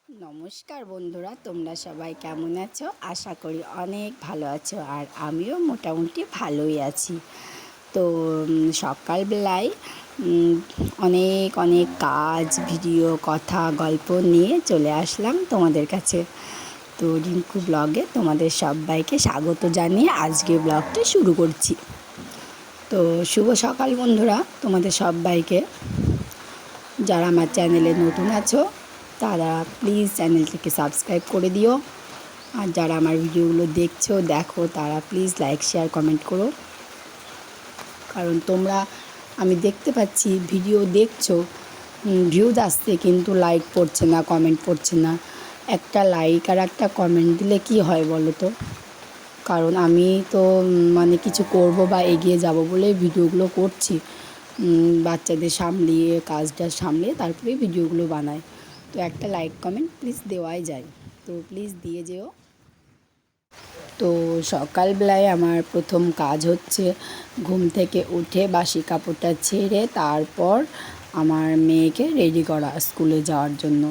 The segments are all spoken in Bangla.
নমস্কার বন্ধুরা, তোমরা সবাই কেমন আছো? আশা করি অনেক ভালো আছো, আর আমিও মোটামুটি ভালোই আছি। তো সকালবেলায় অনেক অনেক কাজ, ভিডিও, কথা, গল্প নিয়ে চলে আসলাম তোমাদের কাছে। তো রিঙ্কু ব্লগে তোমাদের সবাইকে স্বাগত জানিয়ে আজকে ব্লগটি শুরু করছি। তো শুভ সকাল বন্ধুরা, তোমাদের সবাইকে। যারা আমার চ্যানেলে নতুন আছো তারা প্লিজ চ্যানেলটিকে সাবস্ক্রাইব করে দিও, আর যারা আমার ভিডিওগুলো দেখো তারা প্লিজ লাইক, শেয়ার, কমেন্ট করো। কারণ তোমরা, আমি দেখতে পাচ্ছি ভিডিও দেখছো, ভিউজ আসছে, কিন্তু লাইক পড়ছে না, কমেন্ট পড়ছে না। একটা লাইক আর একটা কমেন্ট দিলে কি হয় বলো তো? কারণ আমি তো মানে কিছু করব বা এগিয়ে যাব বলে ভিডিওগুলো করছি, বাচ্চাদের সামলিয়ে, কাজটা সামলিয়ে তারপরে ভিডিওগুলো বানাই। তো একটা লাইক কমেন্ট প্লিজ দেওয়াই যায়, তো প্লিজ দিয়ে যেও। তো সকালবেলায় আমার প্রথম কাজ হচ্ছে ঘুম থেকে উঠে বাসি কাপড়টা ছেড়ে তারপর আমার মেয়েকে রেডি করা স্কুলে যাওয়ার জন্য।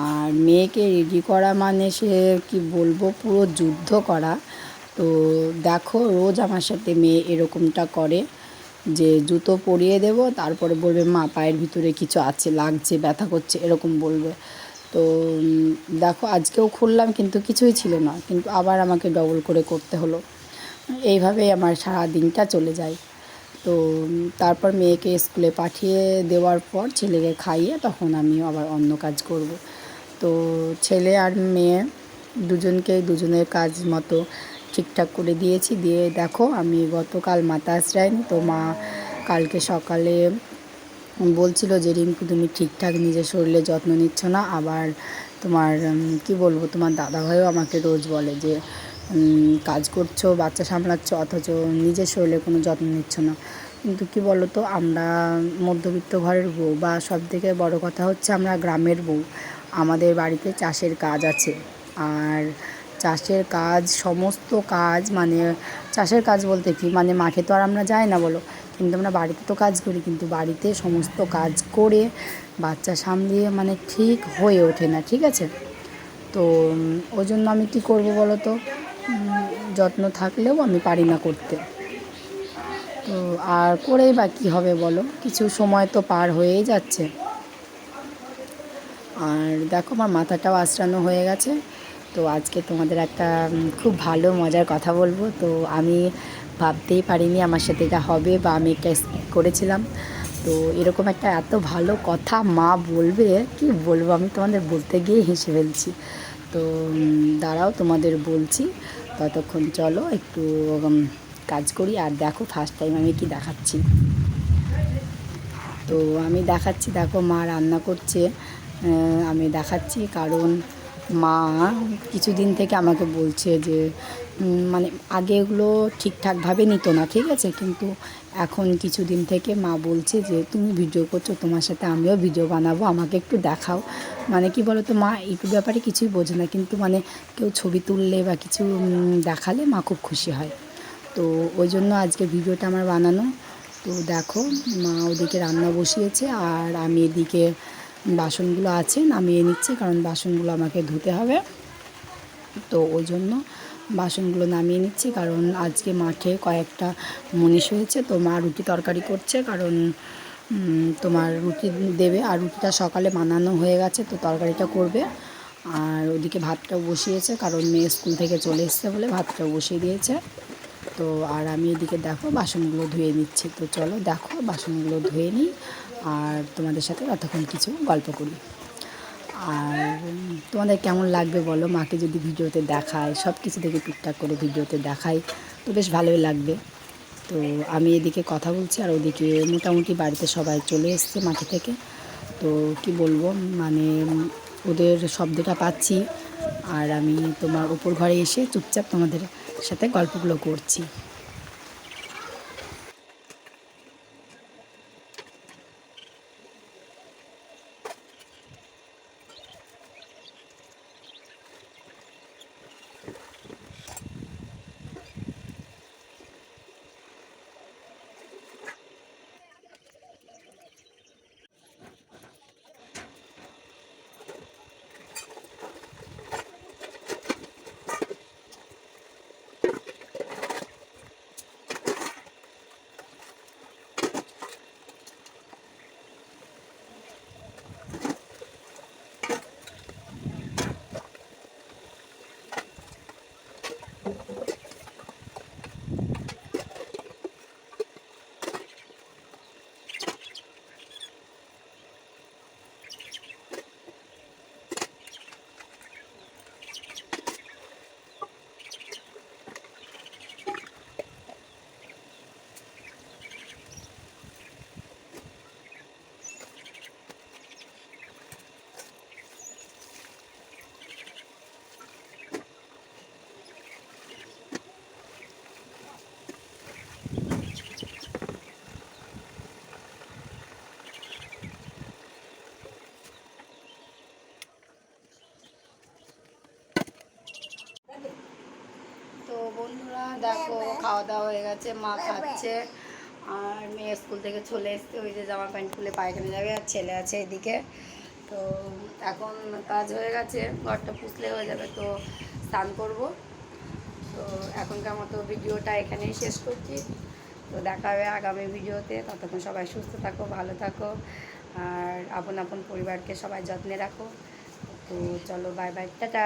আর মেয়েকে রেডি করা মানে সে কি বলবো, পুরো যুদ্ধ করা। তো দেখো, রোজ আমার সাথে মেয়ে এরকমটা করে যে জুতো পরিয়ে দেবো, তারপরে বলবে মা পায়ের ভিতরে কিছু আছে, লাগছে, ব্যথা করছে, এরকম বলবে। তো দেখো, আজকেও খুললাম কিন্তু কিছুই ছিল না, কিন্তু আবার আমাকে ডবল করে করতে হলো। এইভাবেই আমার সারা দিনটা চলে যায়। তো তারপর মেয়েকে স্কুলে পাঠিয়ে দেওয়ার পর ছেলেকে খাইয়ে তখন আমি আবার অন্য কাজ করব। তো ছেলে আর মেয়ে দুজনের কাজ মতো ঠিকঠাক করে দিয়েছি। দিয়ে দেখো, আমি গতকাল মাথা আঁচড়াইনি, তো মা কালকে সকালে বলছিল যে রিঙ্কু তুমি ঠিকঠাক নিজের শরীরে যত্ন নিচ্ছ না। আবার তোমার কি বলবো, তোমার দাদাভাইও আমাকে রোজ বলে যে কাজ করছো, বাচ্চা সামলাচ্ছ, অথচ নিজের শরীরে কোনো যত্ন নিচ্ছ না। কিন্তু কি বলো তো, আমরা মধ্যবিত্ত ঘরের বউ, বা সবথেকে বড় কথা হচ্ছে আমরা গ্রামের বউ। আমাদের বাড়িতে চাষের কাজ আছে, আর চাষের কাজ, সমস্ত কাজ, মানে চাষের কাজ বলতে কি, মানে মাঠে তো আর আমরা যাই না বলো, কিন্তু আমরা বাড়িতে তো কাজ করি, কিন্তু বাড়িতে সমস্ত কাজ করে বাচ্চা সামলিয়ে মানে ঠিক হয়ে ওঠে না, ঠিক আছে? তো ওই জন্য আমি কী করবো বলো তো, যত্ন থাকলেও আমি পারি না করতে। তো আর করেই বা কী হবে বলো, কিছু সময় তো পার হয়েই যাচ্ছে। আর দেখো, আমার মাথাটাও আঁচড়ানো হয়ে গেছে। তো আজকে তোমাদের একটা খুব ভালো মজার কথা বলবো। তো আমি ভাবতেই পারিনি আমার সাথে এটা হবে, বা আমি এটা করেছিলাম। তো এরকম একটা এত ভালো কথা মা বলবে, কি বলবো, আমি তোমাদের বলতে গিয়ে হেসে ফেলছি। তো দাঁড়াও, তোমাদের বলছি। ততক্ষণ চলো একটু কাজ করি। আর দেখো, ফার্স্ট টাইম আমি কি দেখাচ্ছি। তো আমি দেখাচ্ছি, দেখো মা রান্না করছে। আমি দেখাচ্ছি কারণ মা কিছুদিন থেকে আমাকে বলছে যে মানে আগে এগুলো ঠিকঠাকভাবে নিত না, ঠিক আছে, কিন্তু এখন কিছুদিন থেকে মা বলছে যে তুমি ভিডিও করছো, তোমার সাথে আমিও ভিডিও বানাবো, আমাকে একটু দেখাও। মানে কি বলো তো, মা এইটুকু ব্যাপারে কিছুই বোঝে না, কিন্তু মানে কেউ ছবি তুললে বা কিছু দেখালে মা খুব খুশি হয়। তো ওই জন্য আজকে ভিডিওটা আমার বানানো। তো দেখো, মা ওদিকে রান্না বসিয়েছে, আর আমি এদিকে বাসনগুলো আছে নামিয়ে নিচ্ছি, কারণ বাসনগুলো আমাকে ধুতে হবে। তো ওই জন্য বাসনগুলো নামিয়ে নিচ্ছি, কারণ আজকে মাঠে কয়েকটা মনীষ হয়েছে, তো মা রুটি তরকারি করছে, কারণ তোমার রুটি দেবে, আর রুটিটা সকালে বানানো হয়ে গেছে, তো তরকারিটা করবে। আর ওদিকে ভাতটাও বসিয়েছে, কারণ মেয়ে স্কুল থেকে চলে এসছে বলে ভাতটাও বসিয়ে দিয়েছে। তো আর আমি এদিকে দেখো বাসনগুলো ধুয়ে নিচ্ছি। তো চলো দেখো, বাসনগুলো ধুয়ে নিই, আর তোমাদের সাথে ততক্ষণ কিছু গল্প করি। আর তোমাদের কেমন লাগবে বলো, মাকে যদি ভিডিওতে দেখায়, সব কিছু থেকে টুকটাক করে ভিডিওতে দেখাই, তো বেশ ভালোই লাগবে। তো আমি এদিকে কথা বলছি, আর ওদিকে মোটামুটি বাড়িতে সবাই চলে এসছে মাঠে থেকে। তো কি বলবো, মানে ওদের শব্দটা পাচ্ছি, আর আমি তোমার উপর ঘরে এসে চুপচাপ তোমাদের সাথে গল্পগুলো করছি। দেখো খাওয়া দাওয়া হয়ে গেছে, মা খাচ্ছে আর মেয়ে স্কুল থেকে চলে এসছে, ওই যে জামা প্যান্ট খুলে পায়খানা যাবে, আর ছেলে আছে এদিকে। তো এখন কাজ হয়ে গেছে, ঘরটা পুষলে হয়ে যাবে, তো স্নান করব। তো এখনকার মতো ভিডিওটা এখানেই শেষ করছি। তো দেখা হবে আগামী ভিডিওতে, ততক্ষণ সবাই সুস্থ থাকো, ভালো থাকো, আর আপন আপন পরিবারকে সবাই যত্নে রাখো। তো চলো, বাই বাই, টাটা।